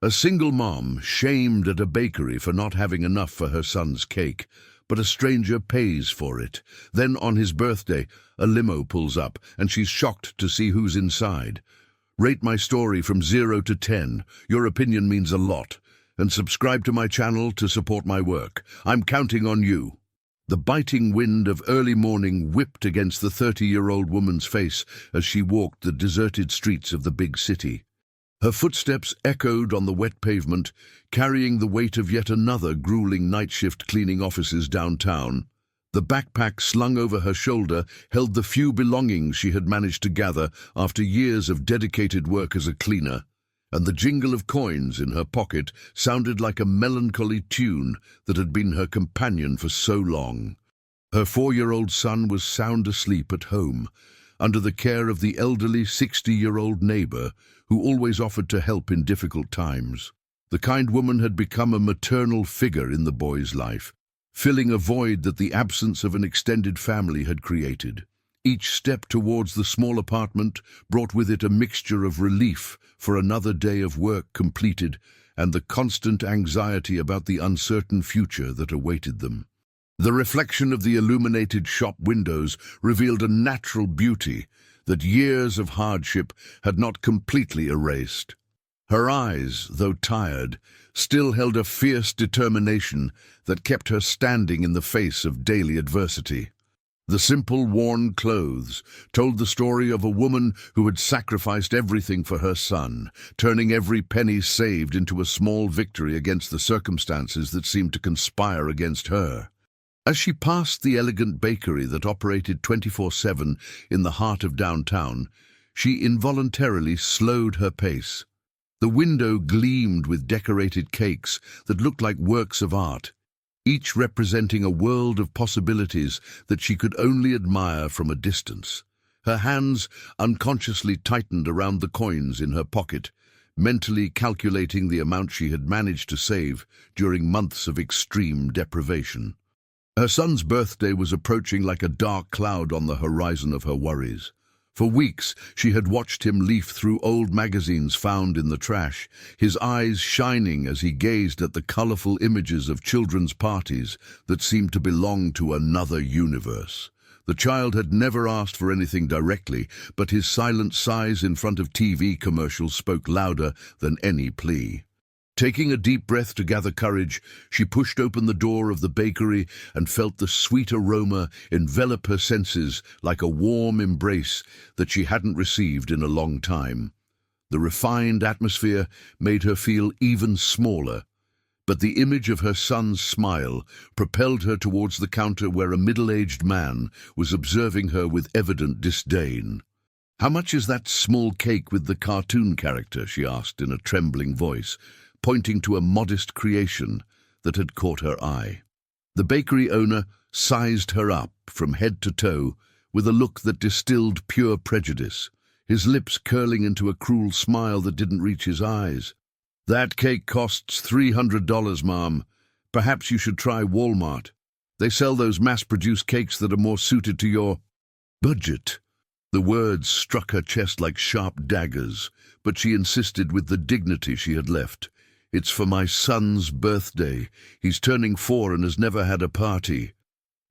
A single mom shamed at a bakery for not having enough for her son's cake, but a stranger pays for it. Then on his birthday, a limo pulls up, and she's shocked to see who's inside. Rate my story from 0 to 10. Your opinion means a lot. And subscribe to my channel to support my work. I'm counting on you. The biting wind of early morning whipped against the 30-year-old woman's face as she walked the deserted streets of the big city. Her footsteps echoed on the wet pavement, carrying the weight of yet another grueling night shift cleaning offices downtown. The backpack slung over her shoulder held the few belongings she had managed to gather after years of dedicated work as a cleaner, and the jingle of coins in her pocket sounded like a melancholy tune that had been her companion for so long. Her 4-year-old son was sound asleep at home, under the care of the elderly 60-year-old neighbor who always offered to help in difficult times. The kind woman had become a maternal figure in the boy's life, filling a void that the absence of an extended family had created. Each step towards the small apartment brought with it a mixture of relief for another day of work completed and the constant anxiety about the uncertain future that awaited them. The reflection of the illuminated shop windows revealed a natural beauty that years of hardship had not completely erased. Her eyes, though tired, still held a fierce determination that kept her standing in the face of daily adversity. The simple, worn clothes told the story of a woman who had sacrificed everything for her son, turning every penny saved into a small victory against the circumstances that seemed to conspire against her. As she passed the elegant bakery that operated 24/7 in the heart of downtown, she involuntarily slowed her pace. The window gleamed with decorated cakes that looked like works of art, each representing a world of possibilities that she could only admire from a distance. Her hands unconsciously tightened around the coins in her pocket, mentally calculating the amount she had managed to save during months of extreme deprivation. Her son's birthday was approaching like a dark cloud on the horizon of her worries. For weeks, she had watched him leaf through old magazines found in the trash, his eyes shining as he gazed at the colorful images of children's parties that seemed to belong to another universe. The child had never asked for anything directly, but his silent sighs in front of TV commercials spoke louder than any plea. Taking a deep breath to gather courage, she pushed open the door of the bakery and felt the sweet aroma envelop her senses like a warm embrace that she hadn't received in a long time. The refined atmosphere made her feel even smaller, but the image of her son's smile propelled her towards the counter where a middle-aged man was observing her with evident disdain. "How much is that small cake with the cartoon character?" she asked in a trembling voice, pointing to a modest creation that had caught her eye. The bakery owner sized her up from head to toe with a look that distilled pure prejudice, his lips curling into a cruel smile that didn't reach his eyes. "That cake costs $300, ma'am. Perhaps you should try Walmart. They sell those mass-produced cakes that are more suited to your budget." The words struck her chest like sharp daggers, but she insisted with the dignity she had left. "It's for my son's birthday. He's turning 4 and has never had a party."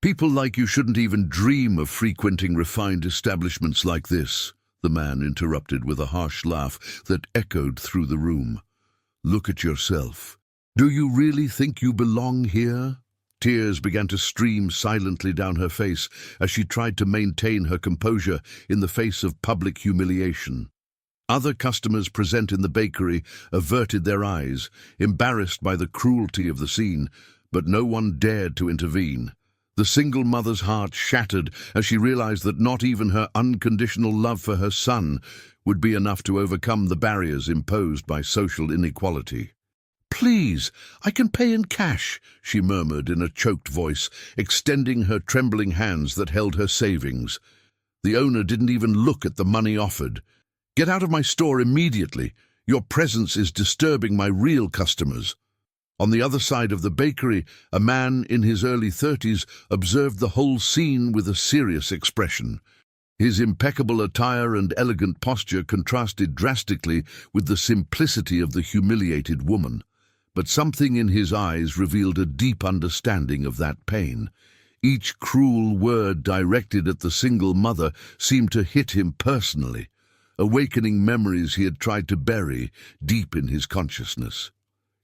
"People like you shouldn't even dream of frequenting refined establishments like this," the man interrupted with a harsh laugh that echoed through the room. "Look at yourself. Do you really think you belong here?" Tears began to stream silently down her face as she tried to maintain her composure in the face of public humiliation. Other customers present in the bakery averted their eyes, embarrassed by the cruelty of the scene, but no one dared to intervene. The single mother's heart shattered as she realized that not even her unconditional love for her son would be enough to overcome the barriers imposed by social inequality. "Please, I can pay in cash," she murmured in a choked voice, extending her trembling hands that held her savings. The owner didn't even look at the money offered. "Get out of my store immediately. Your presence is disturbing my real customers." On the other side of the bakery, a man in his early 30s observed the whole scene with a serious expression. His impeccable attire and elegant posture contrasted drastically with the simplicity of the humiliated woman, but something in his eyes revealed a deep understanding of that pain. Each cruel word directed at the single mother seemed to hit him personally, awakening memories he had tried to bury deep in his consciousness.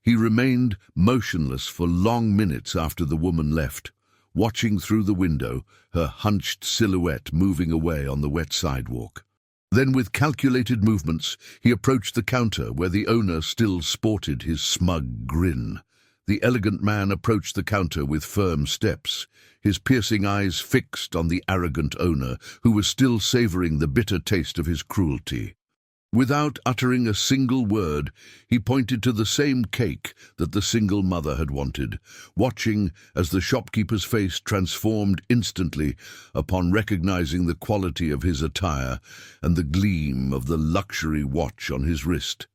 He remained motionless for long minutes after the woman left, watching through the window, her hunched silhouette moving away on the wet sidewalk. Then, with calculated movements, he approached the counter where the owner still sported his smug grin. The elegant man approached the counter with firm steps, his piercing eyes fixed on the arrogant owner, who was still savoring the bitter taste of his cruelty. Without uttering a single word, he pointed to the same cake that the single mother had wanted, watching as the shopkeeper's face transformed instantly upon recognizing the quality of his attire and the gleam of the luxury watch on his wrist.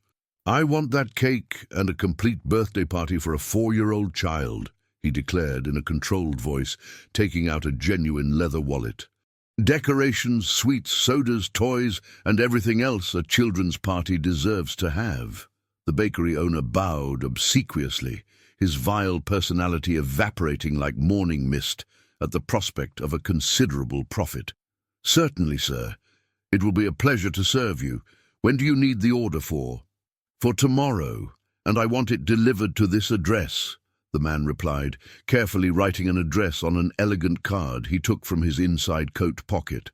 "I want that cake and a complete birthday party for a 4-year-old child," he declared in a controlled voice, taking out a genuine leather wallet. "Decorations, sweets, sodas, toys, and everything else a children's party deserves to have." The bakery owner bowed obsequiously, his vile personality evaporating like morning mist at the prospect of a considerable profit. "Certainly, sir. It will be a pleasure to serve you. When do you need the order for?" "For tomorrow, and I want it delivered to this address," the man replied, carefully writing an address on an elegant card he took from his inside coat pocket.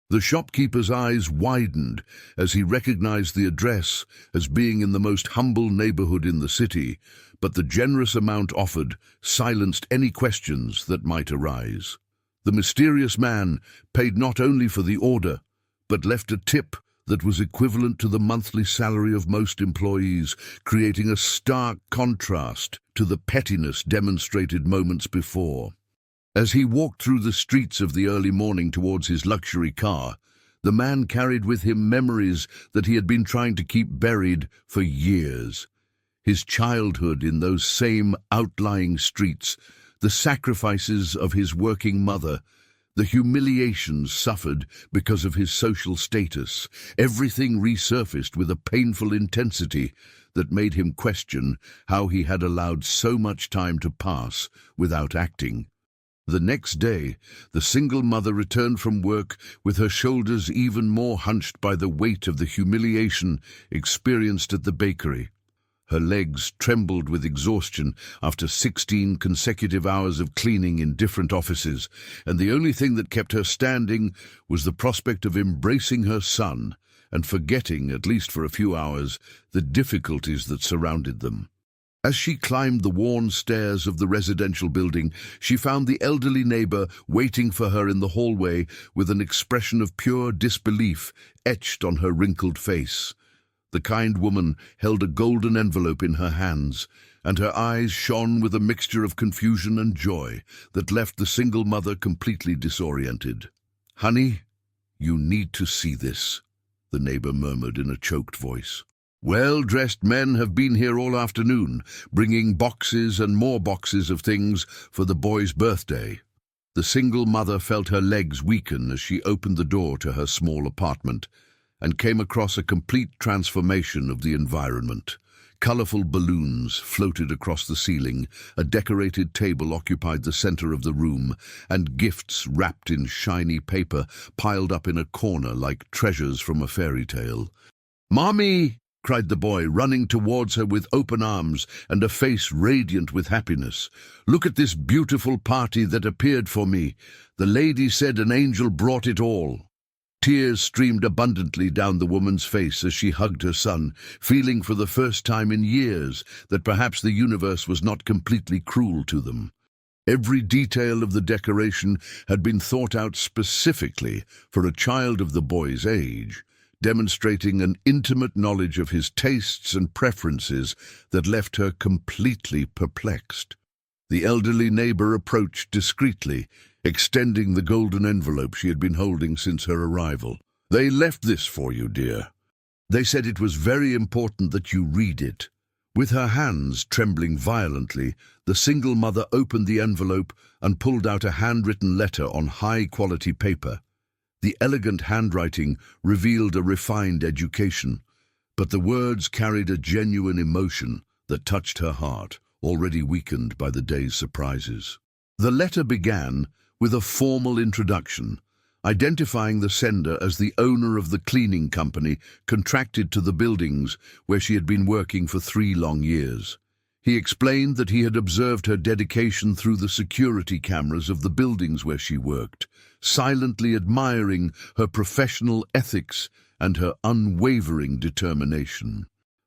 The shopkeeper's eyes widened as he recognized the address as being in the most humble neighborhood in the city, but the generous amount offered silenced any questions that might arise. The mysterious man paid not only for the order, but left a tip that was equivalent to the monthly salary of most employees, creating a stark contrast to the pettiness demonstrated moments before. As he walked through the streets of the early morning towards his luxury car, the man carried with him memories that he had been trying to keep buried for years. His childhood in those same outlying streets, the sacrifices of his working mother, the humiliations suffered because of his social status, everything resurfaced with a painful intensity that made him question how he had allowed so much time to pass without acting. The next day, the single mother returned from work with her shoulders even more hunched by the weight of the humiliation experienced at the bakery. Her legs trembled with exhaustion after 16 consecutive hours of cleaning in different offices, and the only thing that kept her standing was the prospect of embracing her son and forgetting, at least for a few hours, the difficulties that surrounded them. As she climbed the worn stairs of the residential building, she found the elderly neighbor waiting for her in the hallway with an expression of pure disbelief etched on her wrinkled face. The kind woman held a golden envelope in her hands, and her eyes shone with a mixture of confusion and joy that left the single mother completely disoriented. "Honey, you need to see this," the neighbor murmured in a choked voice. "Well-dressed men have been here all afternoon, bringing boxes and more boxes of things for the boy's birthday." The single mother felt her legs weaken as she opened the door to her small apartment, and came across a complete transformation of the environment. Colorful balloons floated across the ceiling, a decorated table occupied the center of the room, and gifts wrapped in shiny paper piled up in a corner like treasures from a fairy tale. "Mommy!" cried the boy, running towards her with open arms and a face radiant with happiness. "Look at this beautiful party that appeared for me. The lady said an angel brought it all." Tears streamed abundantly down the woman's face as she hugged her son, feeling for the first time in years that perhaps the universe was not completely cruel to them. Every detail of the decoration had been thought out specifically for a child of the boy's age, demonstrating an intimate knowledge of his tastes and preferences that left her completely perplexed. The elderly neighbor approached discreetly, extending the golden envelope she had been holding since her arrival. "They left this for you, dear. They said it was very important that you read it." With her hands trembling violently, the single mother opened the envelope and pulled out a handwritten letter on high-quality paper. The elegant handwriting revealed a refined education, but the words carried a genuine emotion that touched her heart, already weakened by the day's surprises. The letter began with a formal introduction, identifying the sender as the owner of the cleaning company contracted to the buildings where she had been working for 3 long years. He explained that he had observed her dedication through the security cameras of the buildings where she worked, silently admiring her professional ethics and her unwavering determination.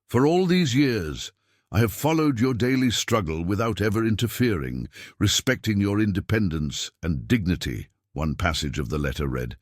"For all these years, I have followed your daily struggle without ever interfering, respecting your independence and dignity," one passage of the letter read.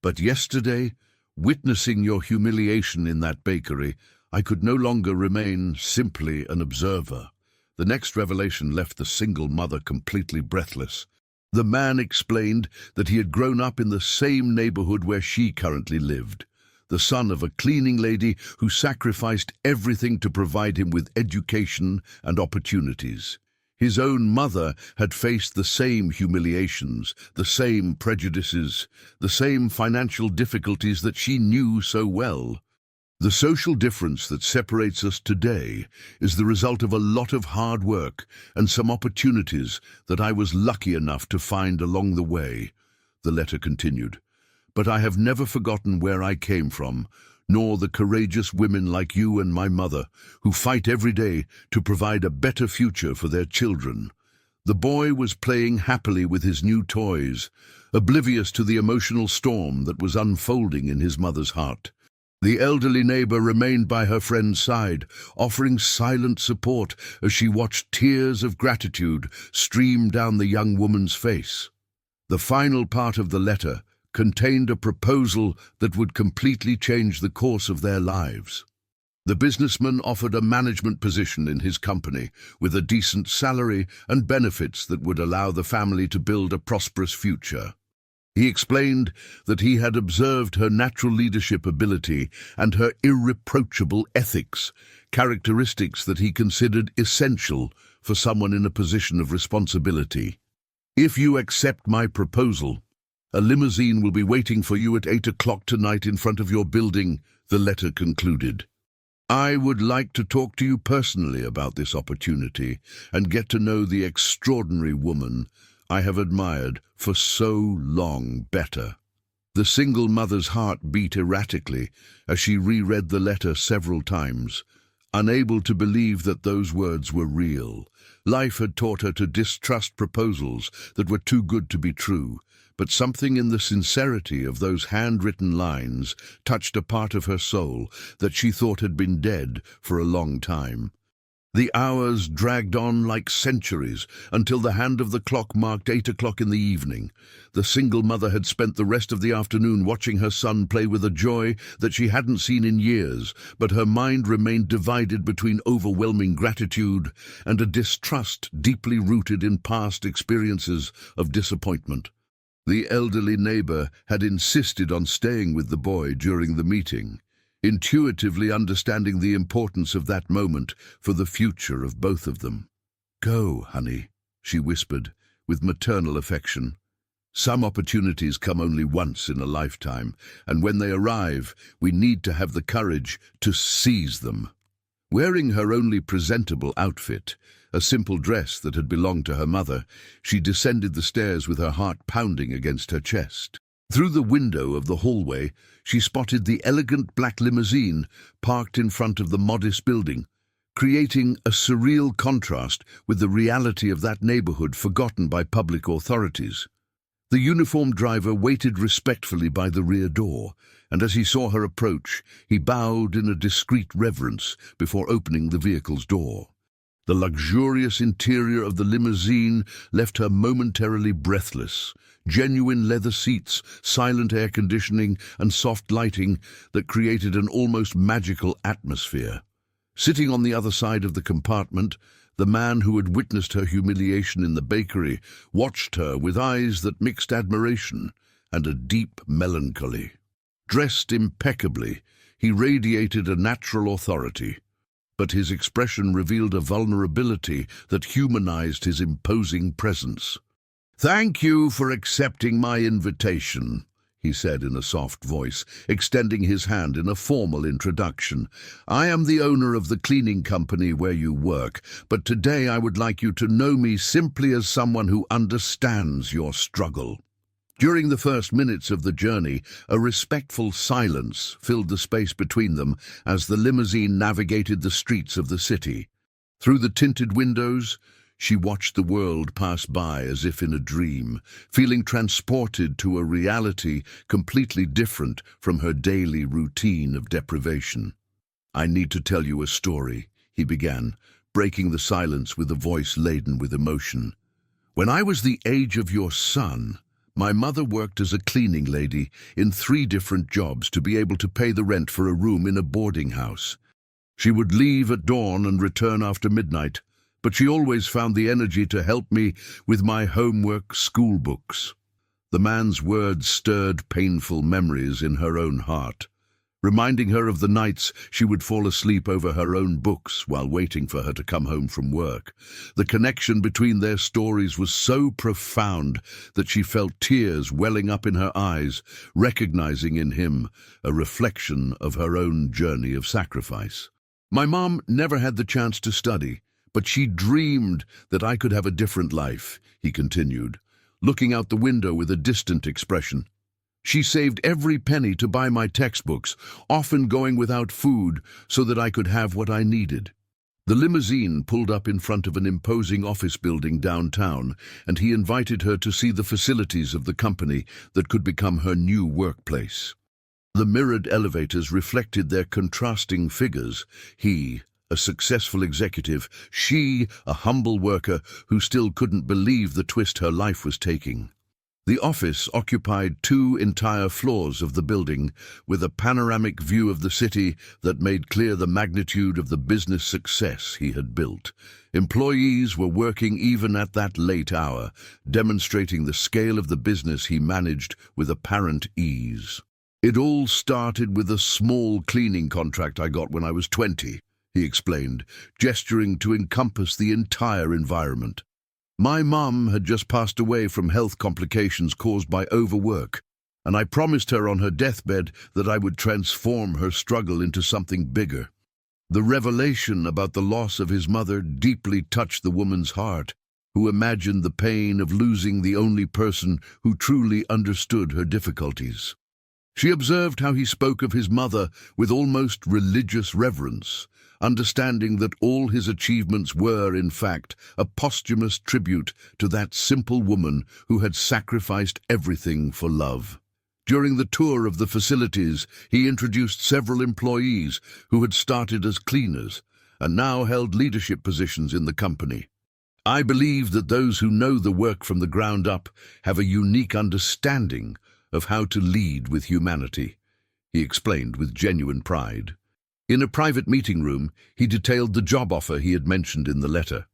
"But yesterday, witnessing your humiliation in that bakery, I could no longer remain simply an observer." The next revelation left the single mother completely breathless. The man explained that he had grown up in the same neighborhood where she currently lived, the son of a cleaning lady who sacrificed everything to provide him with education and opportunities. His own mother had faced the same humiliations, the same prejudices, the same financial difficulties that she knew so well. "The social difference that separates us today is the result of a lot of hard work and some opportunities that I was lucky enough to find along the way," the letter continued. "But I have never forgotten where I came from, nor the courageous women like you and my mother who fight every day to provide a better future for their children." The boy was playing happily with his new toys, oblivious to the emotional storm that was unfolding in his mother's heart. The elderly neighbor remained by her friend's side, offering silent support as she watched tears of gratitude stream down the young woman's face. The final part of the letter contained a proposal that would completely change the course of their lives. The businessman offered a management position in his company with a decent salary and benefits that would allow the family to build a prosperous future. He explained that he had observed her natural leadership ability and her irreproachable ethics, characteristics that he considered essential for someone in a position of responsibility. "If you accept my proposal, a limousine will be waiting for you at 8 o'clock tonight in front of your building," the letter concluded. "I would like to talk to you personally about this opportunity and get to know the extraordinary woman I have admired for so long better." The single mother's heart beat erratically as she reread the letter several times, unable to believe that those words were real. Life had taught her to distrust proposals that were too good to be true, but something in the sincerity of those handwritten lines touched a part of her soul that she thought had been dead for a long time. The hours dragged on like centuries until the hand of the clock marked 8 o'clock in the evening. The single mother had spent the rest of the afternoon watching her son play with a joy that she hadn't seen in years, but her mind remained divided between overwhelming gratitude and a distrust deeply rooted in past experiences of disappointment. The elderly neighbor had insisted on staying with the boy during the meeting, intuitively understanding the importance of that moment for the future of both of them. "Go, honey," she whispered, with maternal affection. "Some opportunities come only once in a lifetime, and when they arrive, we need to have the courage to seize them." Wearing her only presentable outfit, a simple dress that had belonged to her mother, she descended the stairs with her heart pounding against her chest. Through the window of the hallway, she spotted the elegant black limousine parked in front of the modest building, creating a surreal contrast with the reality of that neighborhood forgotten by public authorities. The uniformed driver waited respectfully by the rear door, and as he saw her approach, he bowed in a discreet reverence before opening the vehicle's door. The luxurious interior of the limousine left her momentarily breathless. Genuine leather seats, silent air conditioning, and soft lighting that created an almost magical atmosphere. Sitting on the other side of the compartment, the man who had witnessed her humiliation in the bakery watched her with eyes that mixed admiration and a deep melancholy. Dressed impeccably, he radiated a natural authority, but his expression revealed a vulnerability that humanized his imposing presence. "Thank you for accepting my invitation," he said in a soft voice, extending his hand in a formal introduction. "I am the owner of the cleaning company where you work, but today I would like you to know me simply as someone who understands your struggle." During the first minutes of the journey, a respectful silence filled the space between them as the limousine navigated the streets of the city. Through the tinted windows, she watched the world pass by as if in a dream, feeling transported to a reality completely different from her daily routine of deprivation. "I need to tell you a story," he began, breaking the silence with a voice laden with emotion. "When I was the age of your son, my mother worked as a cleaning lady in 3 different jobs to be able to pay the rent for a room in a boarding house. She would leave at dawn and return after midnight, but she always found the energy to help me with my homework school books." The man's words stirred painful memories in her own heart, reminding her of the nights she would fall asleep over her own books while waiting for her to come home from work. The connection between their stories was so profound that she felt tears welling up in her eyes, recognizing in him a reflection of her own journey of sacrifice. "My mom never had the chance to study, but she dreamed that I could have a different life," he continued, looking out the window with a distant expression. "She saved every penny to buy my textbooks, often going without food so that I could have what I needed." The limousine pulled up in front of an imposing office building downtown, and he invited her to see the facilities of the company that could become her new workplace. The mirrored elevators reflected their contrasting figures. He, a successful executive; she, a humble worker who still couldn't believe the twist her life was taking. The office occupied 2 entire floors of the building, with a panoramic view of the city that made clear the magnitude of the business success he had built. Employees were working even at that late hour, demonstrating the scale of the business he managed with apparent ease. "It all started with a small cleaning contract I got when I was 20, he explained, gesturing to encompass the entire environment. "My mum had just passed away from health complications caused by overwork, and I promised her on her deathbed that I would transform her struggle into something bigger." The revelation about the loss of his mother deeply touched the woman's heart, who imagined the pain of losing the only person who truly understood her difficulties. She observed how he spoke of his mother with almost religious reverence, understanding that all his achievements were, in fact, a posthumous tribute to that simple woman who had sacrificed everything for love. During the tour of the facilities, he introduced several employees who had started as cleaners and now held leadership positions in the company. "I believe that those who know the work from the ground up have a unique understanding of how to lead with humanity," he explained with genuine pride. In a private meeting room, he detailed the job offer he had mentioned in the letter.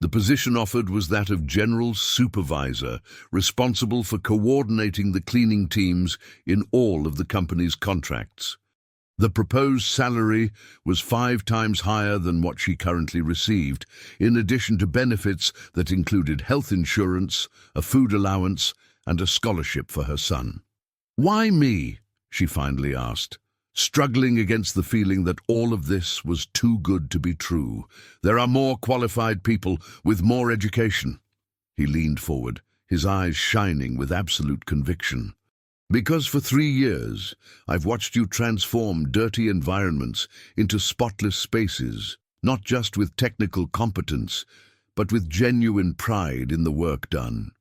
The position offered was that of general supervisor, responsible for coordinating the cleaning teams in all of the company's contracts. The proposed salary was 5 times higher than what she currently received, in addition to benefits that included health insurance, a food allowance, and a scholarship for her son. "Why me?" she finally asked, struggling against the feeling that all of this was too good to be true. "There are more qualified people with more education." He leaned forward, his eyes shining with absolute conviction. "Because for 3 years, I've watched you transform dirty environments into spotless spaces, not just with technical competence, but with genuine pride in the work done.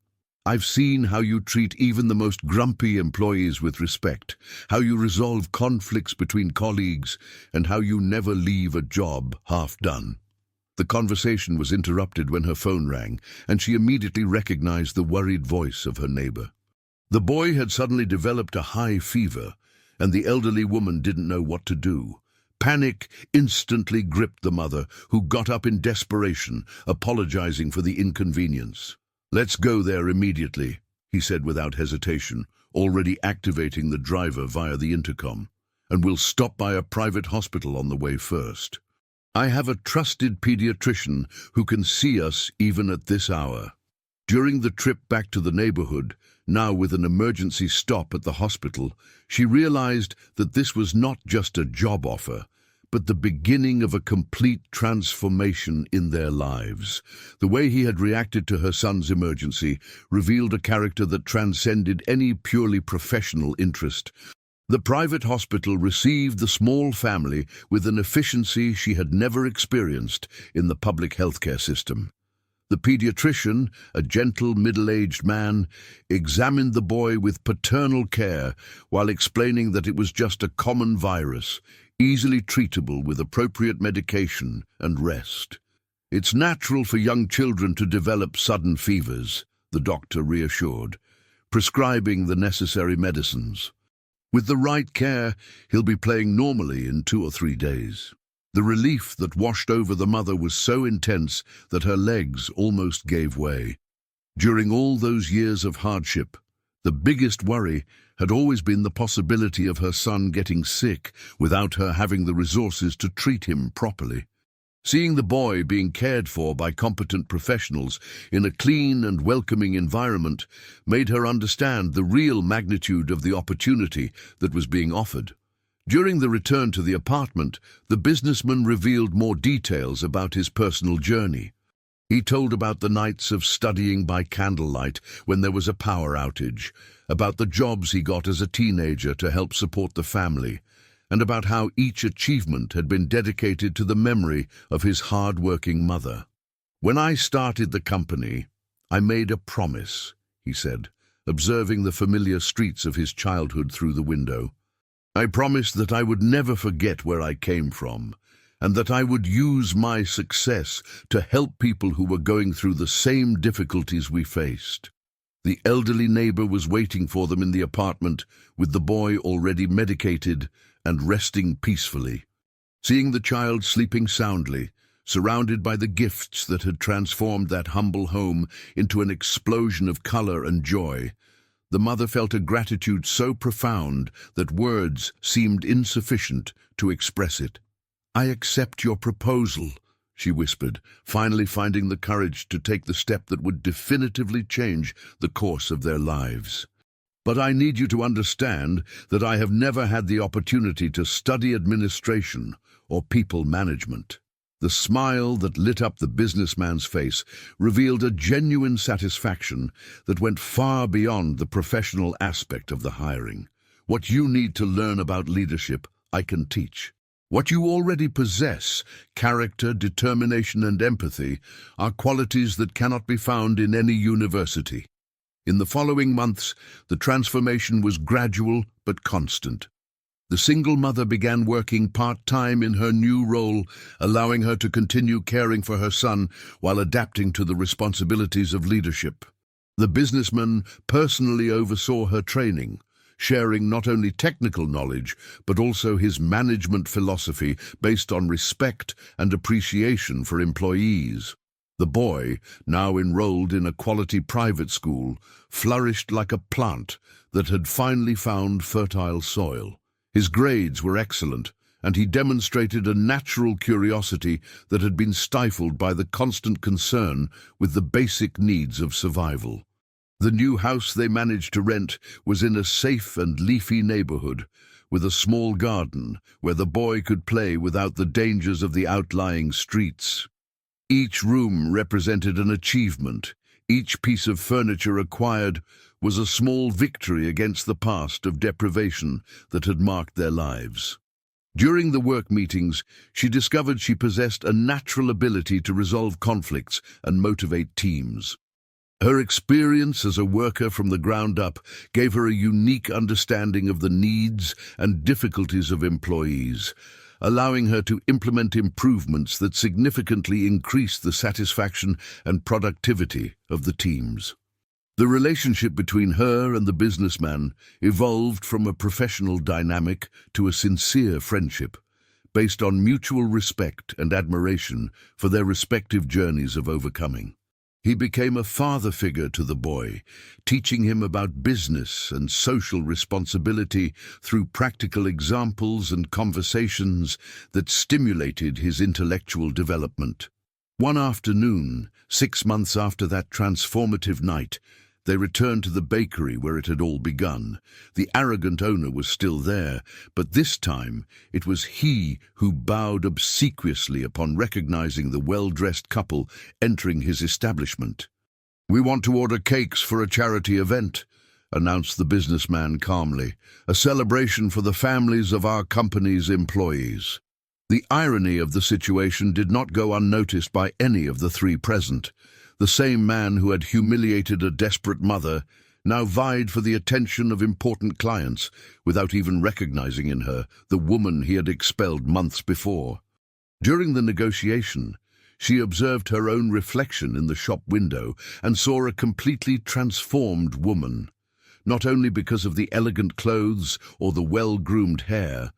I've seen how you treat even the most grumpy employees with respect, how you resolve conflicts between colleagues, and how you never leave a job half done." The conversation was interrupted when her phone rang, and she immediately recognized the worried voice of her neighbor. The boy had suddenly developed a high fever, and the elderly woman didn't know what to do. Panic instantly gripped the mother, who got up in desperation, apologizing for the inconvenience. "Let's go there immediately," he said without hesitation, already activating the driver via the intercom. "And we'll stop by a private hospital on the way first. I have a trusted pediatrician who can see us even at this hour." During the trip back to the neighborhood, now with an emergency stop at the hospital, she realized that this was not just a job offer, but the beginning of a complete transformation in their lives. The way he had reacted to her son's emergency revealed a character that transcended any purely professional interest. The private hospital received the small family with an efficiency she had never experienced in the public healthcare system. The pediatrician, a gentle middle-aged man, examined the boy with paternal care while explaining that it was just a common virus, easily treatable with appropriate medication and rest. "It's natural for young children to develop sudden fevers," the doctor reassured, prescribing the necessary medicines. "With the right care, he'll be playing normally in 2 or 3 days." The relief that washed over the mother was so intense that her legs almost gave way. During all those years of hardship, the biggest worry had always been the possibility of her son getting sick without her having the resources to treat him properly. Seeing the boy being cared for by competent professionals in a clean and welcoming environment made her understand the real magnitude of the opportunity that was being offered. During the return to the apartment, the businessman revealed more details about his personal journey. He told about the nights of studying by candlelight when there was a power outage, about the jobs he got as a teenager to help support the family, and about how each achievement had been dedicated to the memory of his hard-working mother. "When I started the company, I made a promise," he said, observing the familiar streets of his childhood through the window. "I promised that I would never forget where I came from, and that I would use my success to help people who were going through the same difficulties we faced." The elderly neighbor was waiting for them in the apartment, with the boy already medicated and resting peacefully. Seeing the child sleeping soundly, surrounded by the gifts that had transformed that humble home into an explosion of color and joy, the mother felt a gratitude so profound that words seemed insufficient to express it. "I accept your proposal," she whispered, finally finding the courage to take the step that would definitively change the course of their lives. "But I need you to understand that I have never had the opportunity to study administration or people management." The smile that lit up the businessman's face revealed a genuine satisfaction that went far beyond the professional aspect of the hiring. "What you need to learn about leadership, I can teach. What you already possess, character, determination, and empathy, are qualities that cannot be found in any university." In the following months, the transformation was gradual but constant. The single mother began working part-time in her new role, allowing her to continue caring for her son while adapting to the responsibilities of leadership. The businessman personally oversaw her training, sharing not only technical knowledge, but also his management philosophy based on respect and appreciation for employees. The boy, now enrolled in a quality private school, flourished like a plant that had finally found fertile soil. His grades were excellent, and he demonstrated a natural curiosity that had been stifled by the constant concern with the basic needs of survival. The new house they managed to rent was in a safe and leafy neighborhood, with a small garden where the boy could play without the dangers of the outlying streets. Each room represented an achievement. Each piece of furniture acquired was a small victory against the past of deprivation that had marked their lives. During the work meetings, she discovered she possessed a natural ability to resolve conflicts and motivate teams. Her experience as a worker from the ground up gave her a unique understanding of the needs and difficulties of employees, allowing her to implement improvements that significantly increased the satisfaction and productivity of the teams. The relationship between her and the businessman evolved from a professional dynamic to a sincere friendship, based on mutual respect and admiration for their respective journeys of overcoming. He became a father figure to the boy, teaching him about business and social responsibility through practical examples and conversations that stimulated his intellectual development. One afternoon, 6 months after that transformative night, they returned to the bakery where it had all begun. The arrogant owner was still there, but this time it was he who bowed obsequiously upon recognizing the well-dressed couple entering his establishment. "We want to order cakes for a charity event," announced the businessman calmly, "a celebration for the families of our company's employees." The irony of the situation did not go unnoticed by any of the three present. The same man who had humiliated a desperate mother now vied for the attention of important clients without even recognizing in her the woman he had expelled months before. During the negotiation, she observed her own reflection in the shop window and saw a completely transformed woman, not only because of the elegant clothes or the well-groomed hair,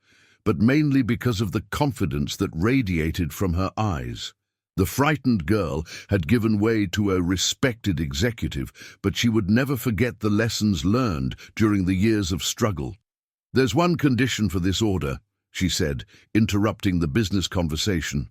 but mainly because of the confidence that radiated from her eyes. The frightened girl had given way to a respected executive, but she would never forget the lessons learned during the years of struggle. "There's one condition for this order," she said, interrupting the business conversation.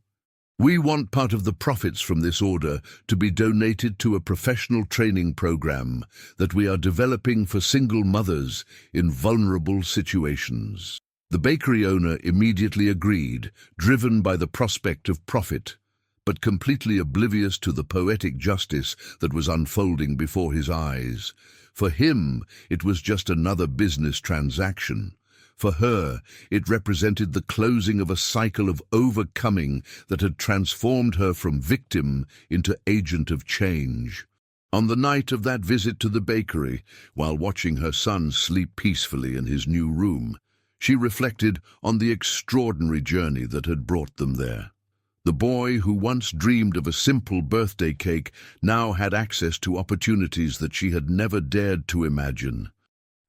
"We want part of the profits from this order to be donated to a professional training program that we are developing for single mothers in vulnerable situations." The bakery owner immediately agreed, driven by the prospect of profit, but completely oblivious to the poetic justice that was unfolding before his eyes. For him, it was just another business transaction. For her, it represented the closing of a cycle of overcoming that had transformed her from victim into agent of change. On the night of that visit to the bakery, while watching her son sleep peacefully in his new room, she reflected on the extraordinary journey that had brought them there. The boy who once dreamed of a simple birthday cake now had access to opportunities that she had never dared to imagine.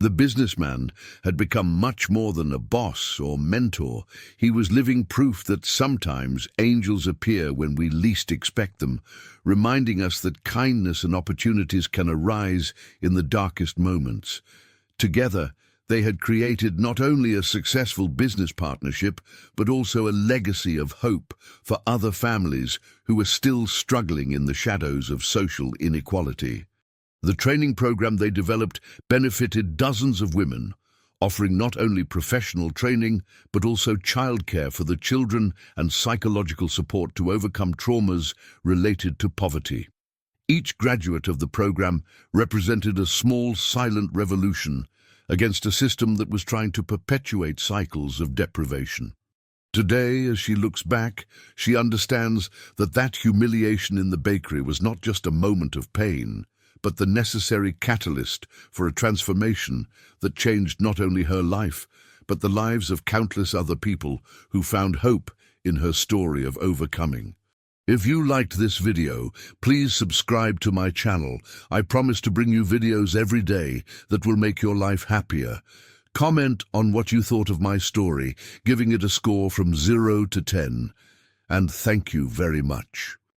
The businessman had become much more than a boss or mentor. He was living proof that sometimes angels appear when we least expect them, reminding us that kindness and opportunities can arise in the darkest moments. Together, they had created not only a successful business partnership, but also a legacy of hope for other families who were still struggling in the shadows of social inequality. The training program they developed benefited dozens of women, offering not only professional training, but also childcare for the children and psychological support to overcome traumas related to poverty. Each graduate of the program represented a small, silent revolution against a system that was trying to perpetuate cycles of deprivation. Today, as she looks back, she understands that that humiliation in the bakery was not just a moment of pain, but the necessary catalyst for a transformation that changed not only her life, but the lives of countless other people who found hope in her story of overcoming. If you liked this video, please subscribe to my channel. I promise to bring you videos every day that will make your life happier. Comment on what you thought of my story, giving it a score from 0 to 10. And thank you very much.